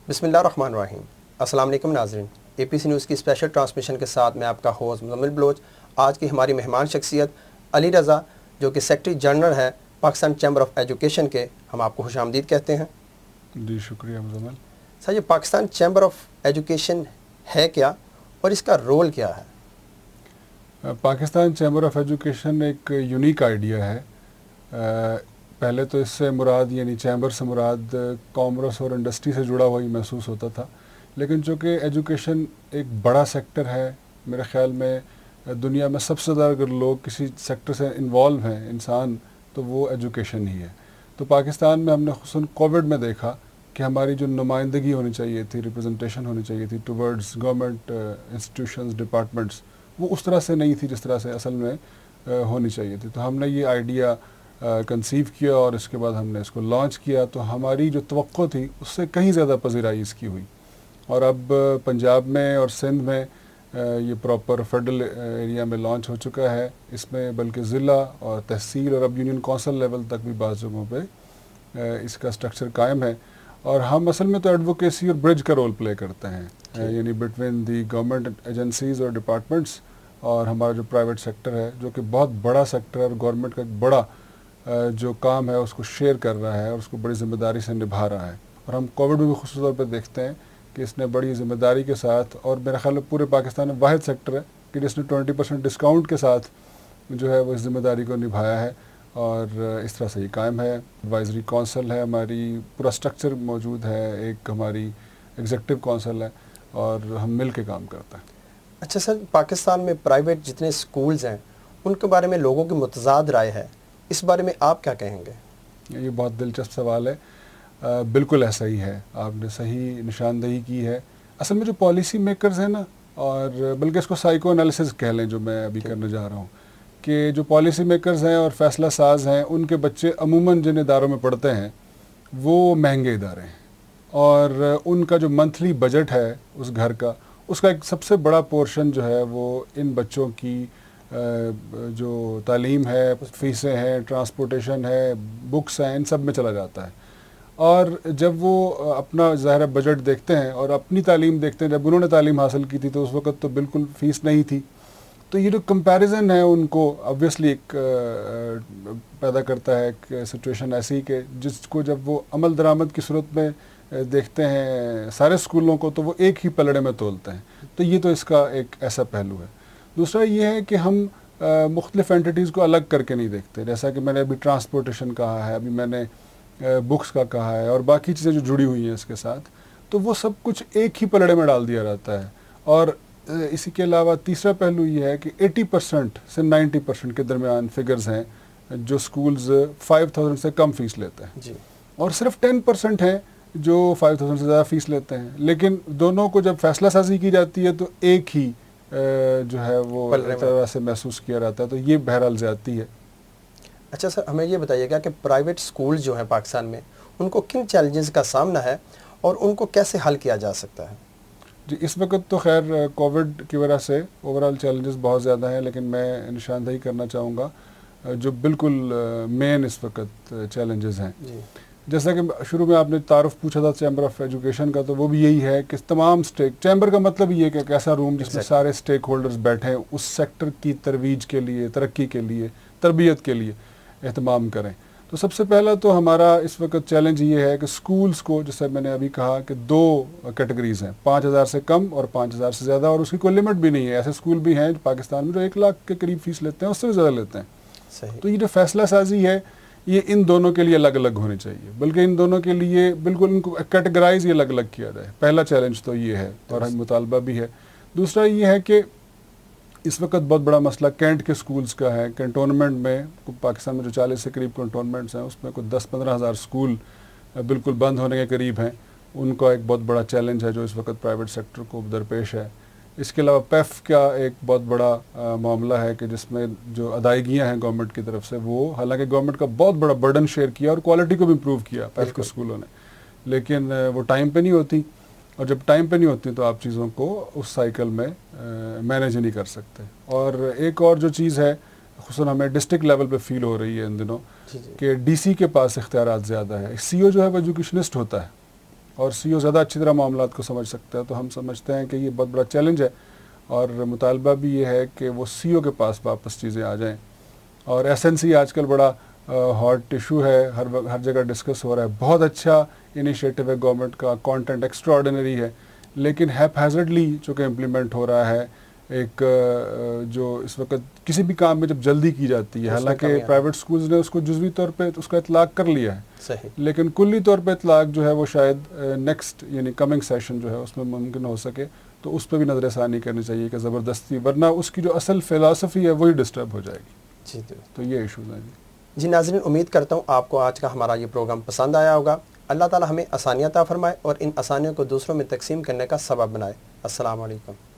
بسم اللہ الرحمن الرحیم۔ السلام علیکم ناظرین، اے پی سی نیوز کی اسپیشل ٹرانسمیشن کے ساتھ میں آپ کا ہوسٹ مزمل بلوچ۔ آج کی ہماری مہمان شخصیت علی رضا، جو کہ سیکرٹری جنرل ہے پاکستان چیمبر آف ایجوکیشن کے، ہم آپ کو خوش آمدید کہتے ہیں۔ جی شکریہ مزمل۔ سر، یہ پاکستان چیمبر آف ایجوکیشن ہے کیا اور اس کا رول کیا ہے؟ پاکستان چیمبر آف ایجوکیشن ایک یونیک آئیڈیا ہے۔ پہلے تو اس سے مراد یعنی چیمبر سے مراد کامرس اور انڈسٹری سے جڑا ہوا ہی محسوس ہوتا تھا، لیکن چونکہ ایجوکیشن ایک بڑا سیکٹر ہے، میرے خیال میں دنیا میں سب سے زیادہ اگر لوگ کسی سیکٹر سے انوالو ہیں انسان تو وہ ایجوکیشن ہی ہے۔ تو پاکستان میں ہم نے خصوصاً کووڈ میں دیکھا کہ ہماری جو نمائندگی ہونی چاہیے تھی، ریپرزنٹیشن ہونی چاہیے تھی ٹورڈز گورنمنٹ انسٹیٹیوشنز ڈپارٹمنٹس، وہ اس طرح سے نہیں تھی جس طرح سے اصل میں ہونی چاہیے تھی۔ تو ہم نے یہ آئیڈیا کنسیو کیا اور اس کے بعد ہم نے اس کو لانچ کیا، تو ہماری جو توقع تھی اس سے کہیں زیادہ پذیرائی اس کی ہوئی، اور اب پنجاب میں اور سندھ میں یہ پراپر فیڈرل ایریا میں لانچ ہو چکا ہے۔ اس میں بلکہ ضلع اور تحصیل اور اب یونین کونسل لیول تک بھی بعض جگہوں پہ اس کا اسٹرکچر قائم ہے، اور ہم اصل میں تو ایڈوکیسی اور برج کا رول پلے کرتے ہیں، یعنی بٹوین دی گورنمنٹ ایجنسیز اور ڈپارٹمنٹس اور ہمارا جو پرائیویٹ سیکٹر ہے، جو کہ بہت بڑا سیکٹر ہے اور گورنمنٹ کا ایک بڑا جو کام ہے اس کو شیئر کر رہا ہے اور اس کو بڑی ذمہ داری سے نبھا رہا ہے۔ اور ہم کووڈ میں بھی خصوصی طور پہ دیکھتے ہیں کہ اس نے بڑی ذمہ داری کے ساتھ، اور میرا خیال ہے پورے پاکستان میں واحد سیکٹر ہے کہ جس نے 20% ڈسکاؤنٹ کے ساتھ جو ہے وہ اس ذمہ داری کو نبھایا ہے، اور اس طرح سے یہ قائم ہے۔ ایڈوائزری کونسل ہے ہماری، پورا اسٹرکچر موجود ہے، ایک ہماری ایگزیکٹو کونسل ہے، اور ہم مل کے کام کرتے ہیں۔ اچھا سر، پاکستان میں پرائیویٹ جتنے سکولز ہیں ان کے بارے میں لوگوں کی متضاد رائے ہے، اس بارے میں آپ کیا کہیں گے؟ یہ بہت دلچسپ سوال ہے۔ بالکل ایسا ہی ہے، آپ نے صحیح نشاندہی کی ہے۔ اصل میں جو پالیسی میکرز ہیں نا، اور بلکہ اس کو سائیکو انالیسس کہہ لیں جو میں ابھی کرنے جا رہا ہوں، کہ جو پالیسی میکرز ہیں اور فیصلہ ساز ہیں، ان کے بچے عموماً جن اداروں میں پڑھتے ہیں وہ مہنگے ادارے ہیں، اور ان کا جو منتھلی بجٹ ہے اس گھر کا، اس کا ایک سب سے بڑا پورشن جو ہے وہ ان بچوں کی جو تعلیم ہے، فیسیں ہیں، ٹرانسپورٹیشن ہے، بکس ہیں، ان سب میں چلا جاتا ہے۔ اور جب وہ اپنا ظاہر بجٹ دیکھتے ہیں اور اپنی تعلیم دیکھتے ہیں، جب انہوں نے تعلیم حاصل کی تھی تو اس وقت تو بالکل فیس نہیں تھی، تو یہ جو کمپیریزن ہے ان کو آبویسلی ایک پیدا کرتا ہے ایک سچویشن ایسی کہ جس کو جب وہ عمل درآمد کی صورت میں دیکھتے ہیں سارے اسکولوں کو تو وہ ایک ہی پلڑے میں تولتے ہیں۔ تو یہ تو اس کا ایک ایسا پہلو ہے۔ دوسرا یہ ہے کہ ہم مختلف اینٹیز کو الگ کر کے نہیں دیکھتے، جیسا کہ میں نے ابھی ٹرانسپورٹیشن کہا ہے، ابھی میں نے بکس کا کہا ہے، اور باقی چیزیں جو جڑی ہوئی ہیں اس کے ساتھ، تو وہ سب کچھ ایک ہی پلڑے میں ڈال دیا جاتا ہے۔ اور اسی کے علاوہ تیسرا پہلو یہ ہے کہ 80% سے 90% کے درمیان فگرز ہیں جو سکولز 5000 سے کم فیس لیتے ہیں جی، اور اور صرف 10% ہیں جو 5000 سے زیادہ فیس لیتے ہیں، لیکن دونوں کو جب فیصلہ سازی کی جاتی ہے تو ایک ہی جو ہے وہ ایک طرح سے محسوس کیا جاتا ہے، تو یہ بہرحال زیادتی ہے۔ اچھا سر، ہمیں یہ بتائیے گا کہ پرائیویٹ سکول جو ہیں پاکستان میں ان کو کن چیلنجز کا سامنا ہے اور ان کو کیسے حل کیا جا سکتا ہے؟ جی، اس وقت تو خیر کووڈ کی وجہ سے اوورال چیلنجز بہت زیادہ ہیں، لیکن میں نشاندہی کرنا چاہوں گا جو بالکل مین اس وقت چیلنجز ہیں۔ جی، جیسا کہ شروع میں آپ نے تعارف پوچھا تھا چیمبر آف ایجوکیشن کا، تو وہ بھی یہی ہے کہ تمام چیمبر کا مطلب یہ ہے کہ ایک ایسا روم جس میں سارے اسٹیک ہولڈرز بیٹھیں، اس سیکٹر کی ترویج کے لیے، ترقی کے لیے، تربیت کے لیے اہتمام کریں۔ تو سب سے پہلا تو ہمارا اس وقت چیلنج یہ ہے کہ سکولز کو، جیسے میں نے ابھی کہا کہ 2 کیٹیگریز ہیں، 5000 سے کم اور 5000 سے زیادہ، اور اس کی کوئی لمٹ بھی نہیں ہے۔ ایسے سکول بھی ہیں پاکستان میں جو 1 لاکھ کے قریب فیس لیتے ہیں، اس سے بھی زیادہ لیتے ہیں۔ صحیح۔ تو یہ جو فیصلہ سازی ہے یہ ان دونوں کے لیے الگ الگ ہونی چاہیے، بلکہ ان دونوں کے لیے بالکل ان کو کیٹیگرائز یہ الگ الگ کیا جائے۔ پہلا چیلنج تو یہ ہے، اور ہم مطالبہ بھی ہے۔ دوسرا یہ ہے کہ اس وقت بہت بڑا مسئلہ کینٹ کے سکولز کا ہے۔ کنٹونمنٹ میں پاکستان میں جو 40 سے قریب کنٹونمنٹس ہیں، اس میں کوئی 10-15 ہزار سکول بالکل بند ہونے کے قریب ہیں۔ ان کا ایک بہت بڑا چیلنج ہے جو اس وقت پرائیویٹ سیکٹر کو درپیش ہے۔ اس کے علاوہ پیف کا ایک بہت بڑا معاملہ ہے کہ جس میں جو ادائیگیاں ہیں گورنمنٹ کی طرف سے، وہ حالانکہ گورنمنٹ کا بہت بڑا برڈن شیئر کیا اور کوالٹی کو بھی امپروو کیا پیف کے اسکولوں نے، لیکن وہ ٹائم پہ نہیں ہوتی، اور جب ٹائم پہ نہیں ہوتی تو آپ چیزوں کو اس سائیکل میں مینیج نہیں کر سکتے۔ اور ایک اور جو چیز ہے خصوصاً ہمیں ڈسٹرکٹ لیول پہ فیل ہو رہی ہے ان دنوں کہ ڈی سی کے پاس اختیارات زیادہ ہے۔ سی او جو ہے وہ ایجوکیشنسٹ ہوتا ہے، اور سی او زیادہ اچھی طرح معاملات کو سمجھ سکتا ہے. تو ہم سمجھتے ہیں کہ یہ بہت بڑا چیلنج ہے اور مطالبہ بھی یہ ہے کہ وہ سی او کے پاس واپس چیزیں آ جائیں. اور ایس این سی آج کل بڑا ہاٹ ایشو ہے, ہر جگہ ڈسکس ہو رہا ہے. بہت اچھا انیشیٹو ہے گورنمنٹ کا, کانٹینٹ ایکسٹرا آرڈینری ہے, لیکن ہیپ ہیزرڈلی چونکہ امپلیمنٹ ہو رہا ہے. ایک جو اس وقت کسی بھی کام میں جب جلدی کی جاتی ہے, حالانکہ پرائیویٹ سکولز نے اس کو جزوی طور پہ اس کا اطلاق کر لیا ہے, صحیح, لیکن کلی طور پہ اطلاق جو ہے وہ شاید نیکسٹ یعنی کمنگ سیشن جو ہے اس میں ممکن ہو سکے, تو اس پہ بھی نظر ثانی کرنی چاہیے کہ زبردستی, ورنہ اس کی جو اصل فلاسفی ہے وہی ڈسٹرب ہو جائے گی. جی تو یہ ایشوز ہیں. جی ناظرین, امید کرتا ہوں آپ کو آج کا ہمارا یہ پروگرام پسند آیا ہوگا. اللہ تعالی ہمیں آسانیاں عطا فرمائے اور ان آسانیوں کو دوسروں میں تقسیم کرنے کا سبب بنائے. السلام علیکم.